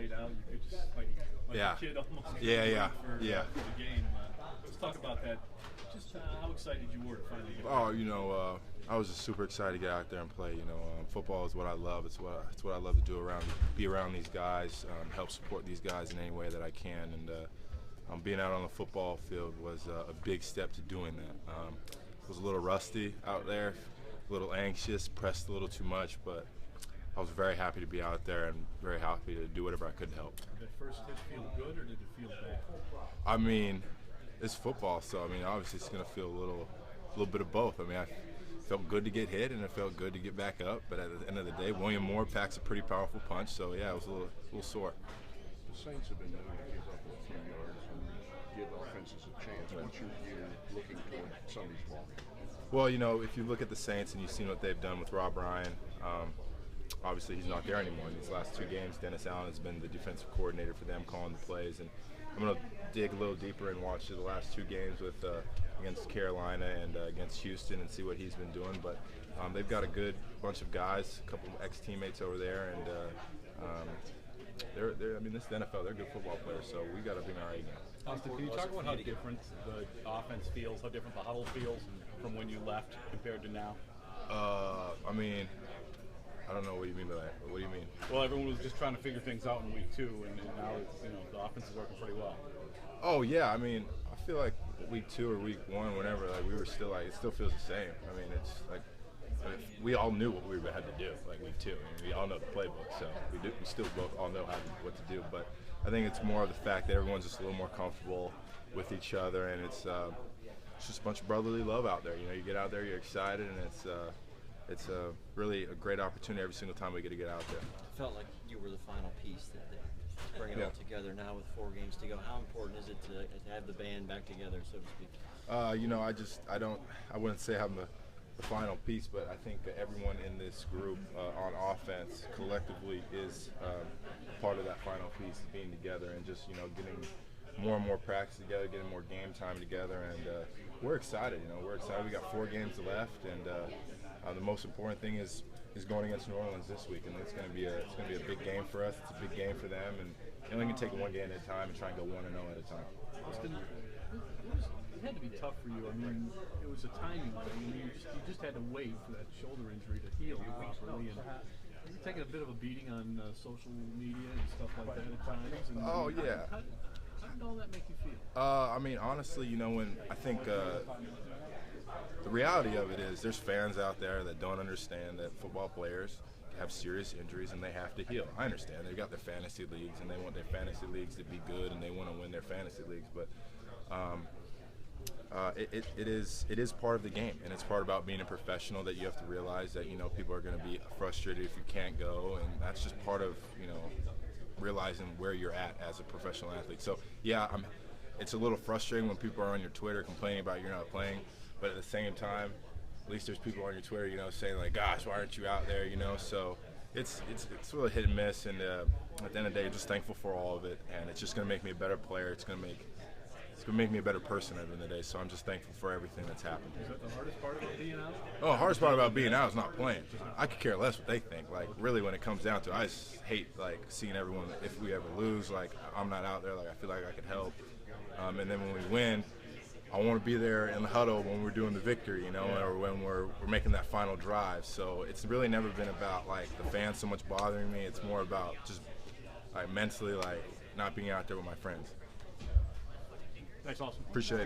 laid out. You could just like Yeah. a kid almost. Yeah. For the game. Let's talk about that. Just how excited you were to finally get back. I was just super excited to get out there and play. Football is what I love. It's what I love to do be around these guys, help support these guys in any way that I can. And being out on the football field was a big step to doing that. Was a little rusty out there, a little anxious, pressed a little too much, but I was very happy to be out there and very happy to do whatever I could to help. Did that first hit feel good or did it feel bad? I mean, it's football, so obviously it's going to feel a little bit of both. I felt good to get hit and it felt good to get back up, but at the end of the day, William Moore packs a pretty powerful punch, so yeah, it was a little sore. The Saints have been known to give up a few yards and give offenses a chance. What's your view looking toward Sunday's ball game? Well, if you look at the Saints and you've seen what they've done with Rob Ryan, obviously he's not there anymore. In these last 2 games, Dennis Allen has been the defensive coordinator for them, calling the plays. And I'm going to dig a little deeper and watch the last 2 games with against Carolina and against Houston and see what he's been doing. But they've got a good bunch of guys, a couple of ex-teammates over there, and this is the NFL. They're good football players, so we got to be all right now. Austin, can you talk about how different the offense feels, how different the huddle feels from when you left compared to now? I don't know what you mean by that. What do you mean? Well, everyone was just trying to figure things out in week 2, and now it's, the offense is working pretty well. Oh yeah, I feel like week 2 or week 1, whenever, we were still it still feels the same. It's like we all knew what we had to do, week 2. We all know the playbook, so we still both all know what to do. But I think it's more of the fact that everyone's just a little more comfortable with each other, and it's just a bunch of brotherly love out there. You get out there, you're excited, and it's really a great opportunity every single time we get to get out there. It felt like you were the final piece to bring it all together now with 4 games to go. How important is it to have the band back together, so to speak? I wouldn't say I'm the final piece, but I think that everyone in this group on offense collectively is part of that final piece, being together and just getting more and more practice together, getting more game time together, and we're excited. We're excited. We got 4 games left, and the most important thing is going against New Orleans this week, and it's going to be a big game for us. It's a big game for them, and you only can take it one game at a time and try and go 1-0 at a time. Austin, it had to be tough for you. It was a timing thing. You just had to wait for that shoulder injury to heal properly, and you're taking a bit of a beating on social media and stuff like that at times. And oh yeah. How did all that make you feel? Honestly, when I think the reality of it is there's fans out there that don't understand that football players have serious injuries and they have to heal. I understand. They've got their fantasy leagues and they want their fantasy leagues to be good and they want to win their fantasy leagues, but it is part of the game, and it's part about being a professional that you have to realize that people are going to be frustrated if you can't go, and that's just part of realizing where you're at as a professional athlete. So yeah, it's a little frustrating when people are on your Twitter complaining about you're not playing, but at the same time, at least there's people on your Twitter, saying gosh, why aren't you out there, So it's really hit and miss, and at the end of the day, just thankful for all of it, and it's just going to make me a better player. It's going to make me a better person at the end of the day, so I'm just thankful for everything that's happened. Is that the hardest part about being out? Oh, the hardest part about being out is not playing. I could care less what they think. Really, when it comes down to it, I just hate, seeing everyone, if we ever lose, I'm not out there, I feel like I could help. And then when we win, I want to be there in the huddle when we're doing the victory, or when we're making that final drive. So it's really never been about, the fans so much bothering me. It's more about just, mentally, not being out there with my friends. Thanks, Austin. Appreciate it.